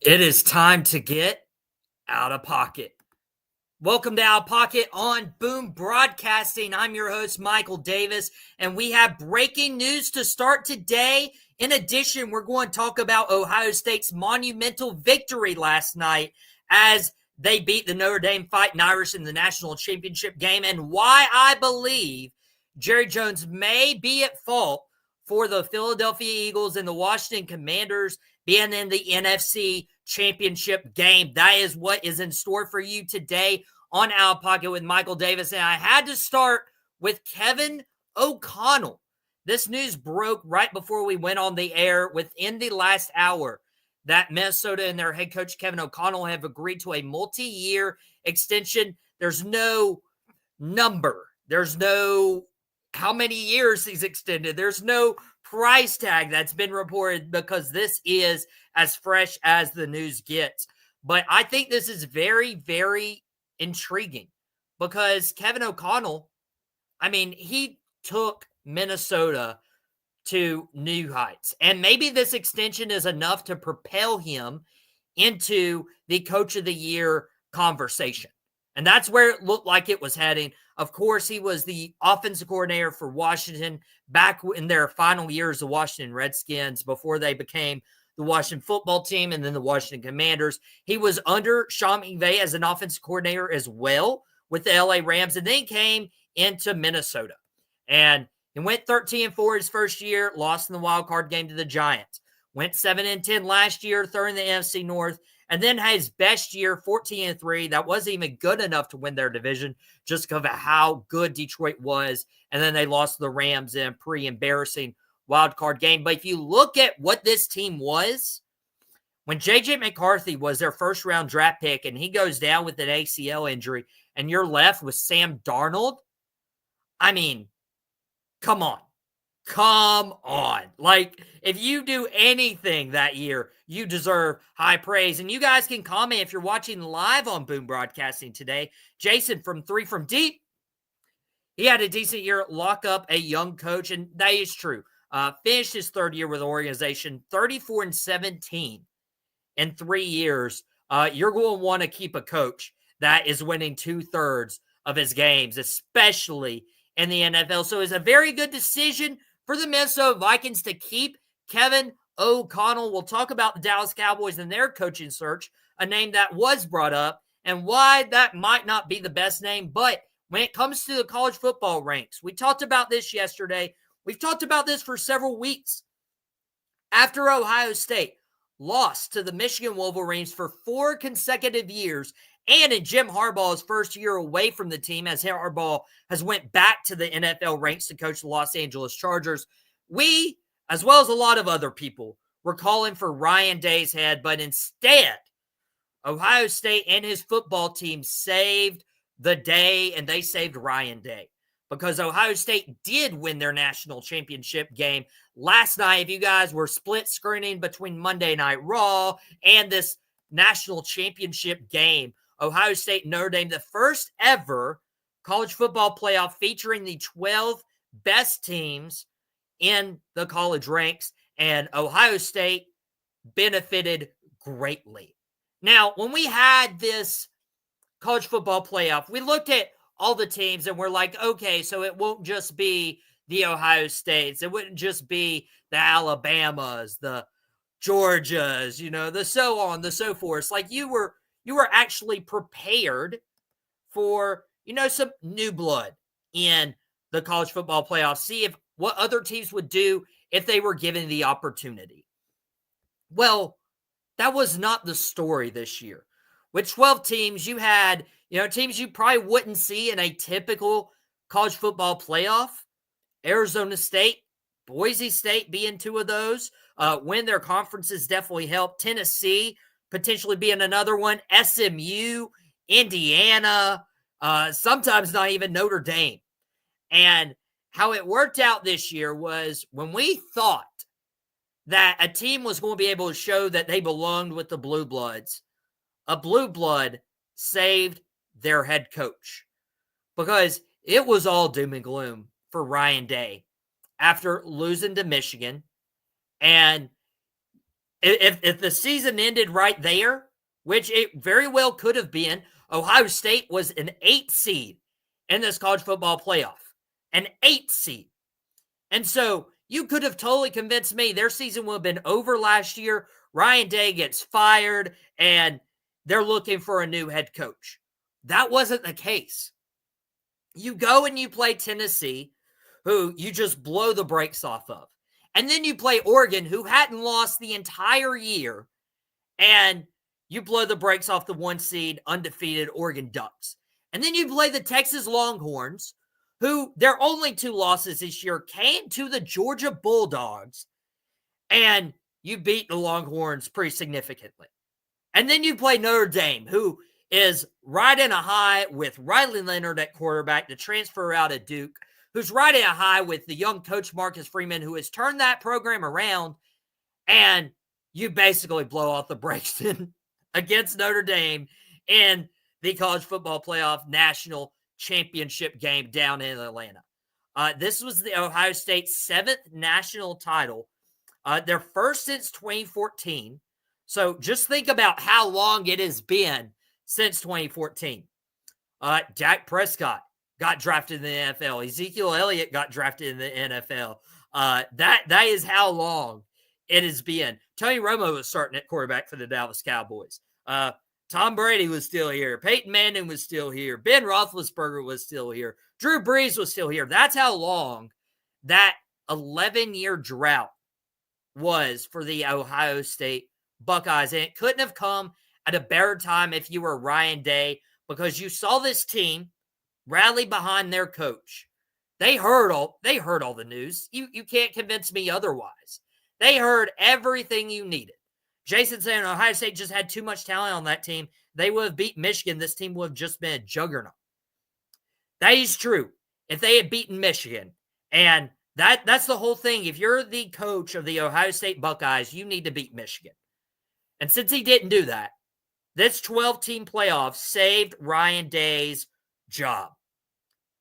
It is time to get out of pocket. Welcome to Out of Pocket on Boom Broadcasting. I'm your host, Michael Davis, and we have breaking news to start today. In addition, we're going to talk about Ohio State's monumental victory last night as they beat the Notre Dame Fighting Irish in the national championship game, and why I believe Jerry Jones may be at fault for the Philadelphia Eagles and the Washington Commanders being in the NFC championship game. That is what is in store for you today on Out of Pocket with Michael Davis. And I had to start with Kevin O'Connell. This news broke right before we went on the air within the last hour that Minnesota and their head coach Kevin O'Connell have agreed to a multi-year extension. There's no number. There's no how many years he's extended. There's no price tag that's been reported because this is as fresh as the news gets. But I think this is very, very intriguing because Kevin O'Connell, he took Minnesota to new heights. And maybe this extension is enough to propel him into the Coach of the Year conversation. And that's where it looked like it was heading. Of course, he was the offensive coordinator for Washington back in their final years, the Washington Redskins, before they became the Washington football team and then the Washington Commanders. He was under Sean McVay as an offensive coordinator as well with the LA Rams, and then came into Minnesota. And he went 13-4 his first year, lost in the wild card game to the Giants. Went 7-10 last year, third in the NFC North, and then had his best year, 14-3. That wasn't even good enough to win their division just because of how good Detroit was. And then they lost to the Rams in a pretty embarrassing wild card game. But if you look at what this team was, when J.J. McCarthy was their first-round draft pick and he goes down with an ACL injury and you're left with Sam Darnold, come on. Come on. Like, if you do anything that year, you deserve high praise. And you guys can comment if you're watching live on Boom Broadcasting today. Jason from 3 from Deep, he had a decent year, lock up a young coach, and that is true. Finished his third year with the organization, 34-17 in 3 years. You're going to want to keep a coach that is winning 2/3 of his games, especially in the NFL. So it's a very good decision for the Minnesota Vikings to keep Kevin O'Connell. We'll talk about the Dallas Cowboys and their coaching search, a name that was brought up, and why that might not be the best name. But when it comes to the college football ranks, we talked about this yesterday. We've talked about this for several weeks. After Ohio State lost to the Michigan Wolverines for 4 consecutive years, and in Jim Harbaugh's first year away from the team, as Harbaugh has went back to the NFL ranks to coach the Los Angeles Chargers, we, as well as a lot of other people, were calling for Ryan Day's head, but instead, Ohio State and his football team saved the day, and they saved Ryan Day because Ohio State did win their national championship game last night. If you guys were split screening between Monday Night Raw and this national championship game, Ohio State and Notre Dame, the first ever college football playoff featuring the 12 best teams in the college ranks, and Ohio State benefited greatly. Now, when we had this college football playoff, we looked at all the teams and we're like, okay, so it won't just be the Ohio States. It wouldn't just be the Alabamas, the Georgias, the so on, the so forth. Like you were actually prepared for, some new blood in the college football playoffs. See what other teams would do if they were given the opportunity. Well, that was not the story this year. With 12 teams, you had, teams you probably wouldn't see in a typical college football playoff. Arizona State, Boise State being 2 of those. Win their conferences definitely helped. Tennessee potentially being another one. SMU, Indiana, sometimes not even Notre Dame. And how it worked out this year was when we thought that a team was going to be able to show that they belonged with the Blue Bloods, a Blue Blood saved their head coach because it was all doom and gloom for Ryan Day after losing to Michigan. And If the season ended right there, which it very well could have been, Ohio State was an 8 seed in this college football playoff. An 8 seed. And so you could have totally convinced me their season would have been over last year. Ryan Day gets fired, and they're looking for a new head coach. That wasn't the case. You go and you play Tennessee, who you just blow the brakes off of. And then you play Oregon, who hadn't lost the entire year, and you blow the brakes off the 1 seed, undefeated Oregon Ducks. And then you play the Texas Longhorns, who their only 2 losses this year came to the Georgia Bulldogs, and you beat the Longhorns pretty significantly. And then you play Notre Dame, who is riding a high with Riley Leonard at quarterback, the transfer out of Duke, who's riding a high with the young coach Marcus Freeman, who has turned that program around, and you basically blow off the brakes against Notre Dame in the college football playoff national championship game down in Atlanta. This was the Ohio State's 7th national title, their first since 2014. So just think about how long it has been since 2014. Dak Prescott got drafted in the NFL. Ezekiel Elliott got drafted in the NFL. That is how long it has been. Tony Romo was starting at quarterback for the Dallas Cowboys. Tom Brady was still here. Peyton Manning was still here. Ben Roethlisberger was still here. Drew Brees was still here. That's how long that 11-year drought was for the Ohio State Buckeyes. And it couldn't have come at a better time if you were Ryan Day, because you saw this team rally behind their coach. They heard all the news. You can't convince me otherwise. They heard everything you needed. Jason saying Ohio State just had too much talent on that team. They would have beat Michigan. This team would have just been a juggernaut. That is true. If they had beaten Michigan, and that's the whole thing. If you're the coach of the Ohio State Buckeyes, you need to beat Michigan. And since he didn't do that, this 12-team playoff saved Ryan Day's job.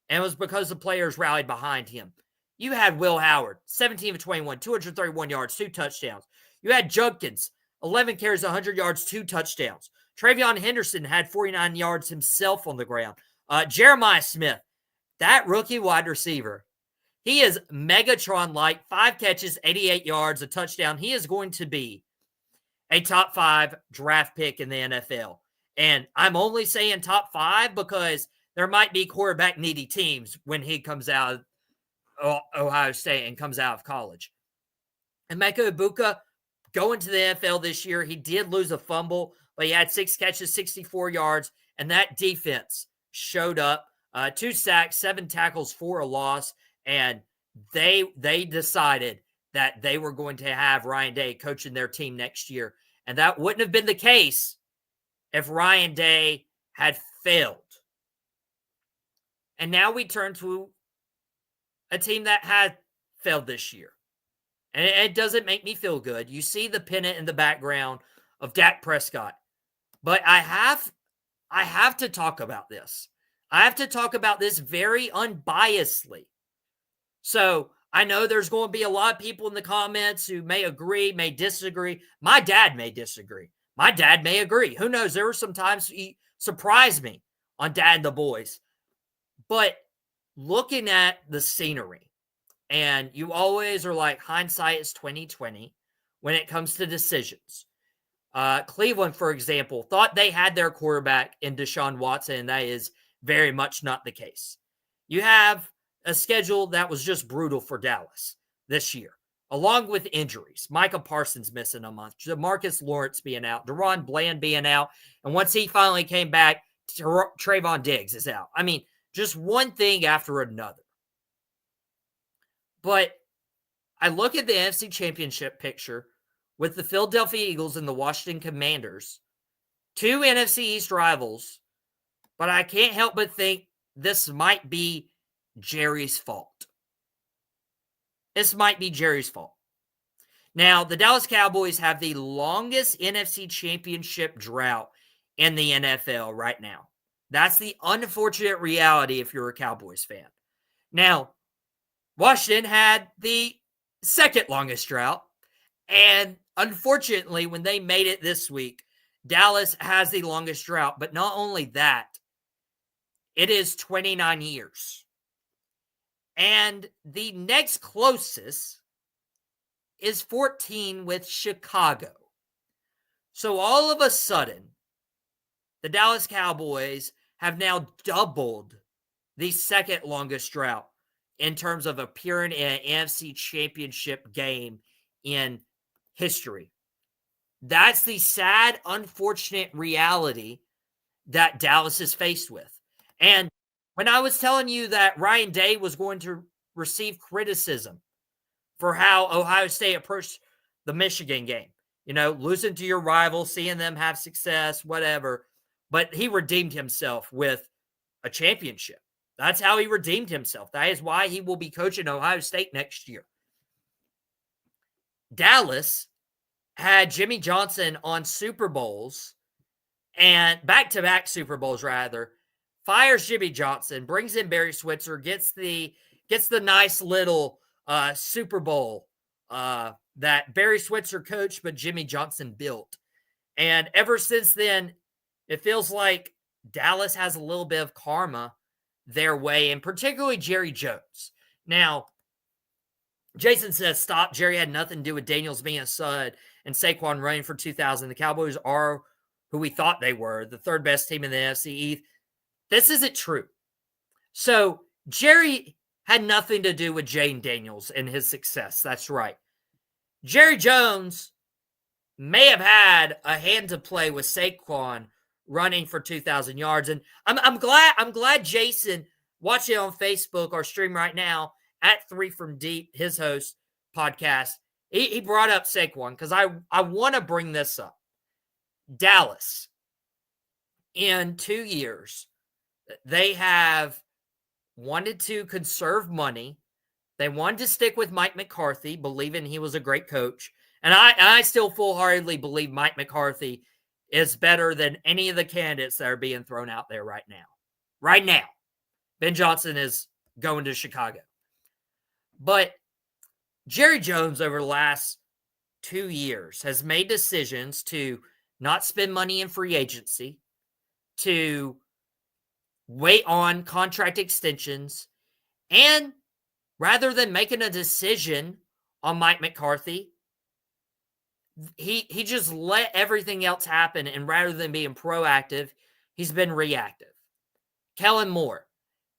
And it was because the players rallied behind him. You had Will Howard, 17 of 21, 231 yards, 2 touchdowns. You had Judkins, 11 carries, 100 yards, 2 touchdowns. Travion Henderson had 49 yards himself on the ground. Jeremiah Smith, that rookie wide receiver, he is Megatron-like, 5 catches, 88 yards, a touchdown. He is going to be a top 5 draft pick in the NFL. And I'm only saying top 5 because there might be quarterback needy teams when he comes out of Ohio State and comes out of college. And Emeka Egbuka going to the NFL this year, he did lose a fumble, but he had 6 catches, 64 yards, and that defense showed up. 2 sacks, 7 tackles for a loss, and they decided that they were going to have Ryan Day coaching their team next year. And that wouldn't have been the case if Ryan Day had failed. And now we turn to a team that had failed this year. And it doesn't make me feel good. You see the pennant in the background of Dak Prescott. But I have to talk about this. I have to talk about this very unbiasedly. So I know there's going to be a lot of people in the comments who may agree, may disagree. My dad may disagree. My dad may agree. Who knows? There were some times he surprised me on Dad and the Boys. But looking at the scenery, and you always are like, hindsight is 2020 when it comes to decisions. Cleveland, for example, thought they had their quarterback in Deshaun Watson, and that is very much not the case. You have a schedule that was just brutal for Dallas this year, along with injuries. Micah Parsons missing a month, Marcus Lawrence being out, Deron Bland being out, and once he finally came back, Trayvon Diggs is out. I mean, just one thing after another. But I look at the NFC Championship picture with the Philadelphia Eagles and the Washington Commanders, 2 NFC East rivals, but I can't help but think this might be Jerry's fault. This might be Jerry's fault. Now, the Dallas Cowboys have the longest NFC Championship drought in the NFL right now. That's the unfortunate reality if you're a Cowboys fan. Now, Washington had the second longest drought, and Unfortunately, when they made it this week, Dallas has the longest drought. But not only that, it is 29 years. And the next closest is 14 with Chicago. So all of a sudden, the Dallas Cowboys have now doubled the second longest drought in terms of appearing in an NFC championship game in history. That's the sad, unfortunate reality that Dallas is faced with. And when I was telling you that Ryan Day was going to receive criticism for how Ohio State approached the Michigan game, losing to your rival, seeing them have success, whatever, but he redeemed himself with a championship. That's how he redeemed himself. That is why he will be coaching Ohio State next year. Dallas had Jimmy Johnson on Super Bowls, and back-to-back Super Bowls, rather, fires Jimmy Johnson, brings in Barry Switzer, gets the nice little Super Bowl that Barry Switzer coached, but Jimmy Johnson built. And ever since then, it feels like Dallas has a little bit of karma their way, and particularly Jerry Jones. Now, Jason says, stop. Jerry had nothing to do with Daniels being a stud and Saquon running for 2,000. The Cowboys are who we thought they were, the third best team in the NFC East. This isn't true. So Jerry had nothing to do with Jane Daniels and his success. That's right. Jerry Jones may have had a hand to play with Saquon running for 2,000 yards. And I'm glad Jason, watching on Facebook or stream right now at 3 from Deep, his host podcast, he brought up Saquon because I want to bring this up. Dallas, in 2 years, they have wanted to conserve money. They wanted to stick with Mike McCarthy, believing he was a great coach. And I still full-heartedly believe Mike McCarthy is better than any of the candidates that are being thrown out there right now. Right now. Ben Johnson is going to Chicago. But Jerry Jones over the last 2 years has made decisions to not spend money in free agency, to wait on contract extensions, and rather than making a decision on Mike McCarthy, he just let everything else happen, and rather than being proactive, he's been reactive. Kellen Moore,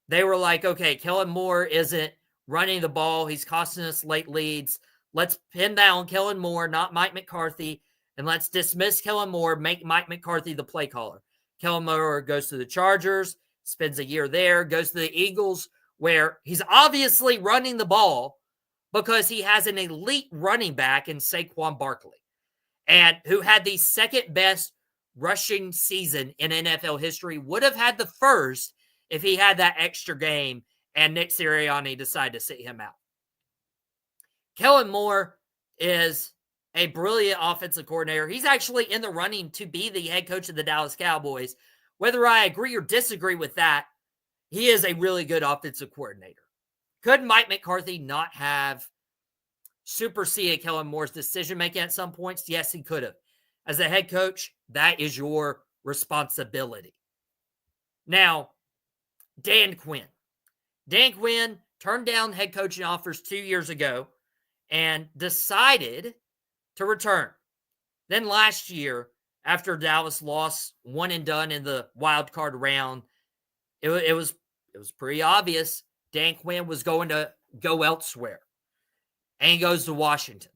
they were like, okay, Kellen Moore isn't running the ball. He's costing us late leads. Let's pin that on Kellen Moore, not Mike McCarthy, and let's dismiss Kellen Moore, make Mike McCarthy the play caller. Kellen Moore goes to the Chargers, spends a year there, goes to the Eagles, where he's obviously running the ball because he has an elite running back in Saquon Barkley, and who had the second best rushing season in NFL history, would have had the first if he had that extra game and Nick Sirianni decided to sit him out. Kellen Moore is a brilliant offensive coordinator. He's actually in the running to be the head coach of the Dallas Cowboys. Whether I agree or disagree with that, he is a really good offensive coordinator. Could Mike McCarthy not have superseded Kellen Moore's decision-making at some points? Yes, he could have. As a head coach, that is your responsibility. Now, Dan Quinn. Dan Quinn turned down head coaching offers 2 years ago and decided to return. Then last year, after Dallas lost one and done in the wild card round, it was pretty obvious Dan Quinn was going to go elsewhere. And he goes to Washington.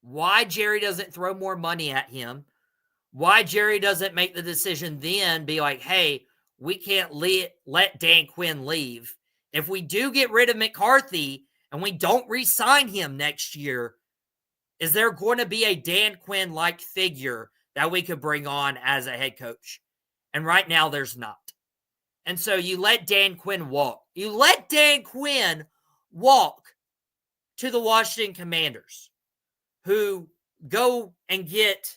Why Jerry doesn't throw more money at him, why Jerry doesn't make the decision then, be like, hey, we can't let Dan Quinn leave. If we do get rid of McCarthy and we don't re-sign him next year, is there going to be a Dan Quinn-like figure that we could bring on as a head coach? And right now, there's not. And so you let Dan Quinn walk. You let Dan Quinn walk to the Washington Commanders, who go and get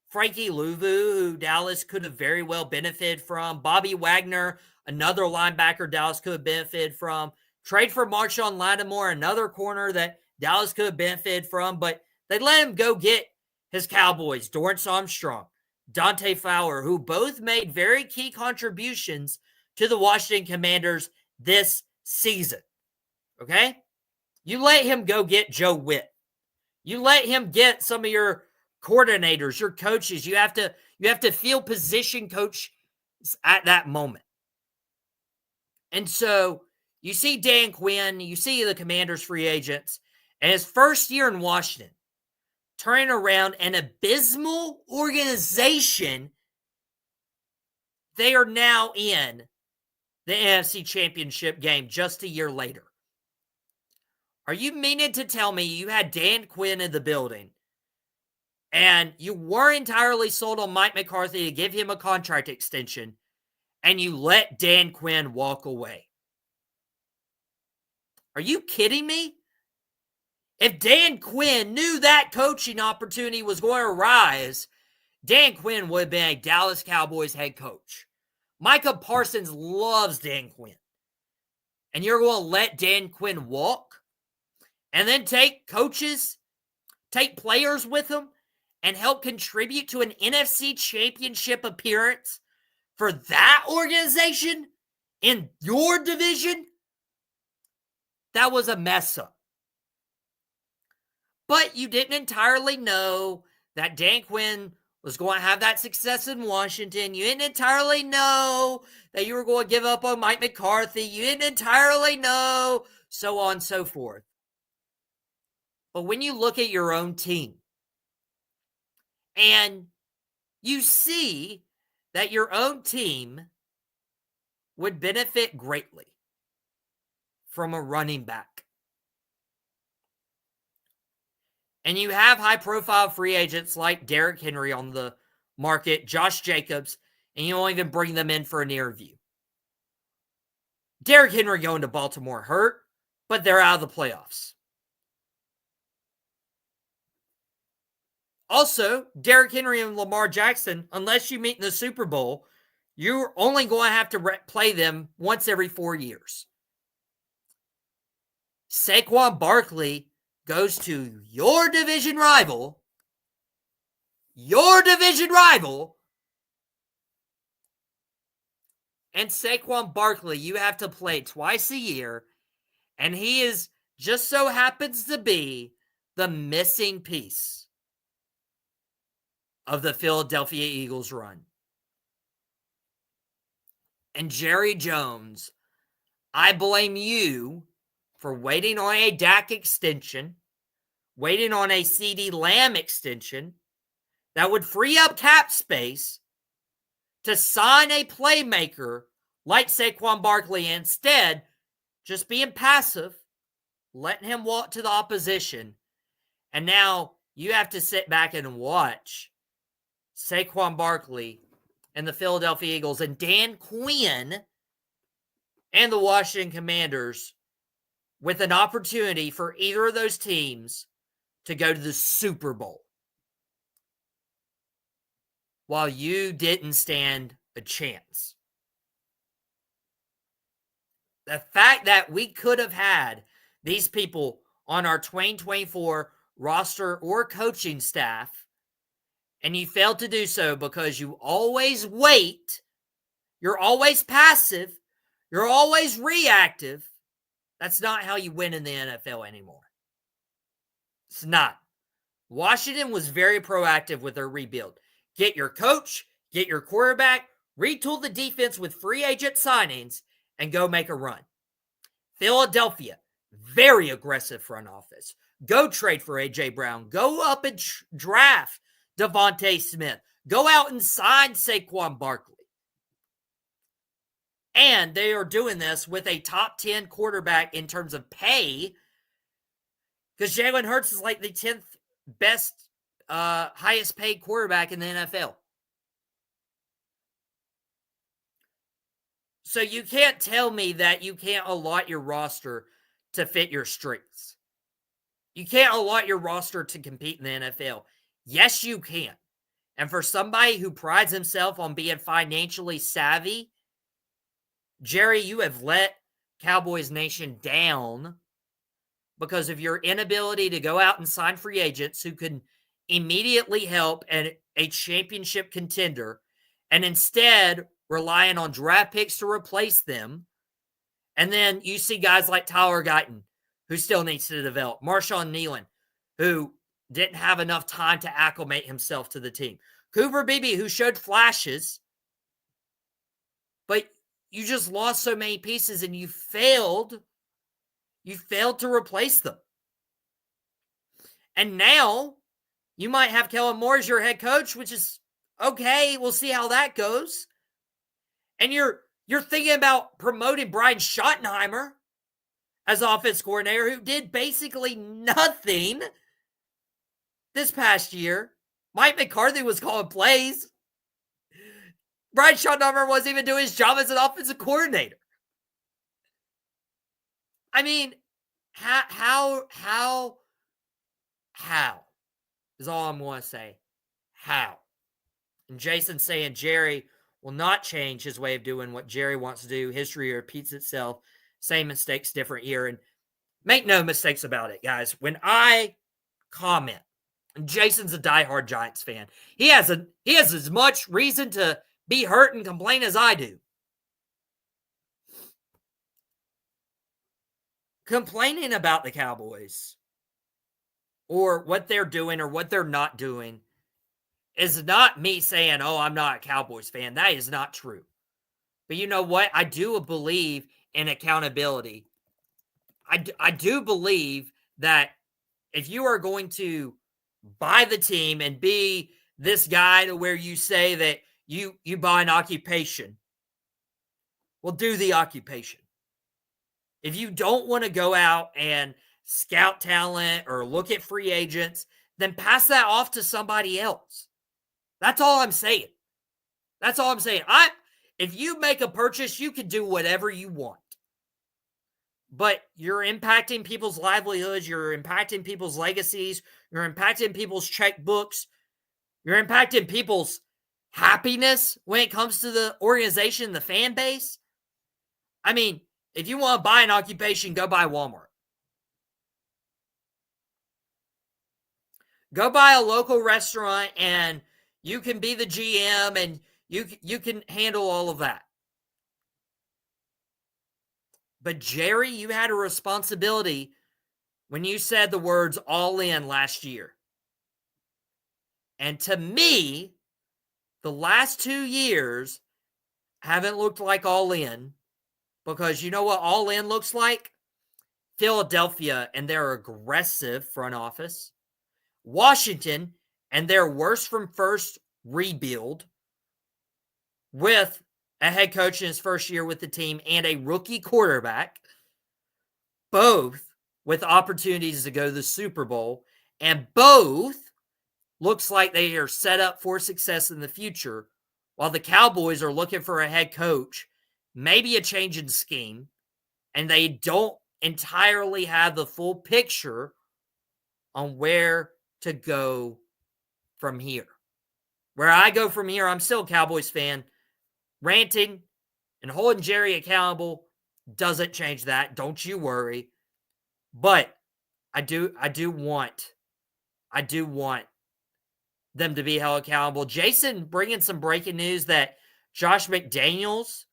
Frankie Louvu, who Dallas could have very well benefited from. Bobby Wagner, another linebacker Dallas could have benefited from. Trade for Marshawn Lattimore, another corner that Dallas could have benefited from, but they let him go get his Cowboys, Dorrance Armstrong, Dante Fowler, who both made very key contributions to the Washington Commanders this season. Okay? You let him go get Joe Witt. You let him get some of your coordinators, your coaches. You have to field position coach at that moment. And so you see Dan Quinn, you see the Commanders free agents, and his first year in Washington, turning around an abysmal organization. They are now in the NFC Championship game just a year later. Are you meaning to tell me you had Dan Quinn in the building and you were entirely sold on Mike McCarthy to give him a contract extension and you let Dan Quinn walk away? Are you kidding me? If Dan Quinn knew that coaching opportunity was going to rise, Dan Quinn would have been a Dallas Cowboys head coach. Micah Parsons loves Dan Quinn. And you're going to let Dan Quinn walk? And then take coaches, take players with him, and help contribute to an NFC Championship appearance for that organization in your division? That was a mess up. But you didn't entirely know that Dan Quinn was going to have that success in Washington. You didn't entirely know that you were going to give up on Mike McCarthy. You didn't entirely know, so on and so forth. But when you look at your own team and you see that your own team would benefit greatly from a running back, and you have high-profile free agents like Derrick Henry on the market, Josh Jacobs, and you don't even bring them in for an interview. Derrick Henry going to Baltimore hurt, but they're out of the playoffs. Also, Derrick Henry and Lamar Jackson, unless you meet in the Super Bowl, you're only going to have to play them once every 4 years. Saquon Barkley goes to your division rival, and Saquon Barkley, you have to play twice a year, and he is just so happens to be the missing piece of the Philadelphia Eagles run. And Jerry Jones, I blame you for waiting on a Dak extension, waiting on a CeeDee Lamb extension that would free up cap space to sign a playmaker like Saquon Barkley, instead just being passive, letting him walk to the opposition. And now you have to sit back and watch Saquon Barkley and the Philadelphia Eagles and Dan Quinn and the Washington Commanders with an opportunity for either of those teams to go to the Super Bowl, while you didn't stand a chance. The fact that we could have had these people on our 2024 roster or coaching staff, and you failed to do so because you always wait, you're always passive, you're always reactive. That's not how you win in the NFL anymore. It's not. Washington was very proactive with their rebuild. Get your coach, get your quarterback, retool the defense with free agent signings, and go make a run. Philadelphia, very aggressive front office. Go trade for A.J. Brown. Go up and draft Devontae Smith. Go out and sign Saquon Barkley. And they are doing this with a top 10 quarterback in terms of pay, because Jalen Hurts is like the 10th best, highest paid quarterback in the NFL. So you can't tell me that you can't allot your roster to fit your strengths. You can't allot your roster to compete in the NFL. Yes, you can. And for somebody who prides himself on being financially savvy, Jerry, you have let Cowboys Nation down because of your inability to go out and sign free agents who can immediately help a championship contender, and instead relying on draft picks to replace them. And then you see guys like Tyler Guyton, who still needs to develop, Marshawn Nealon, who didn't have enough time to acclimate himself to the team, Cooper Beebe, who showed flashes, but you just lost so many pieces and you failed to replace them. And now you might have Kellen Moore as your head coach, which is okay. We'll see how that goes. And you're thinking about promoting Brian Schottenheimer as offense coordinator, who did basically nothing this past year. Mike McCarthy was calling plays. Brian Schottenheimer wasn't even doing his job as an offensive coordinator. I mean, how is all I'm going to say. How? And Jason's saying Jerry will not change his way of doing what Jerry wants to do. History repeats itself. Same mistakes, different year. And make no mistakes about it, guys. When I comment, and Jason's a diehard Giants fan, he has as much reason to be hurt and complain as I do. Complaining about the Cowboys or what they're doing or what they're not doing is not me saying, oh, I'm not a Cowboys fan. That is not true. But you know what? I do believe in accountability. I do believe that if you are going to buy the team and be this guy to where you say that you buy an occupation, well, do the occupation. If you don't want to go out and scout talent or look at free agents, then pass that off to somebody else. That's all I'm saying. That's all I'm saying. If you make a purchase, you can do whatever you want. But you're impacting people's livelihoods. You're impacting people's legacies. You're impacting people's checkbooks. You're impacting people's happiness when it comes to the organization, the fan base. I mean, if you want to buy an occupation, go buy Walmart. Go buy a local restaurant and you can be the GM and you can handle all of that. But Jerry, you had a responsibility when you said the words all in last year. And to me, the last 2 years haven't looked like all in, because you know what all in looks like? Philadelphia and their aggressive front office. Washington and their worst from first rebuild with a head coach in his first year with the team and a rookie quarterback, both with opportunities to go to the Super Bowl, and both looks like they are set up for success in the future, while the Cowboys are looking for a head coach, maybe a change in scheme, and they don't entirely have the full picture on where to go from here. Where I go from here, I'm still a Cowboys fan. Ranting and holding Jerry accountable doesn't change that. Don't you worry. But I do want them to be held accountable. Jason bringing some breaking news that Josh McDaniels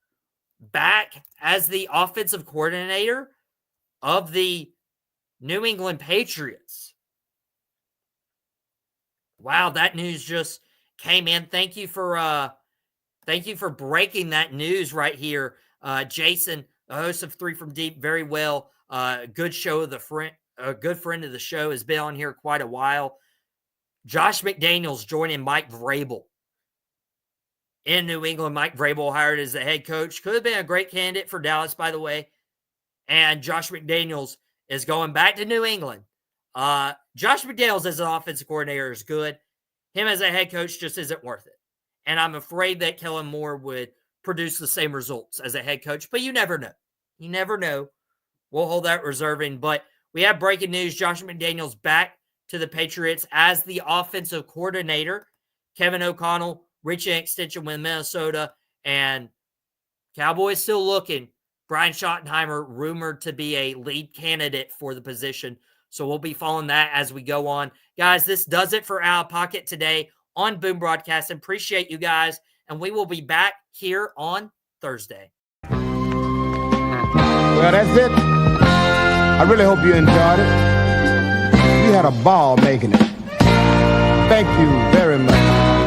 back as the offensive coordinator of the New England Patriots. Wow, that news just came in. Thank you for breaking that news right here, Jason, the host of Three from Deep. Very well, good show. A good friend of the show, has been on here quite a while. Josh McDaniels joining Mike Vrabel in New England. Mike Vrabel hired as the head coach. Could have been a great candidate for Dallas, by the way. And Josh McDaniels is going back to New England. Josh McDaniels as an offensive coordinator is good. Him as a head coach just isn't worth it. And I'm afraid that Kellen Moore would produce the same results as a head coach. But you never know. You never know. We'll hold that reserving. But we have breaking news. Josh McDaniels back to the Patriots as the offensive coordinator. Kevin O'Connell reaching an extension with Minnesota. And Cowboys still looking Brian Schottenheimer rumored to be a lead candidate for the position. So we'll be following that as we go on. Guys, this does it for Out of Pocket today on Boom Broadcasting. Appreciate you guys, and we will be back here on Thursday. Well, that's it. I really hope you enjoyed it. We had a ball making it. Thank you very much.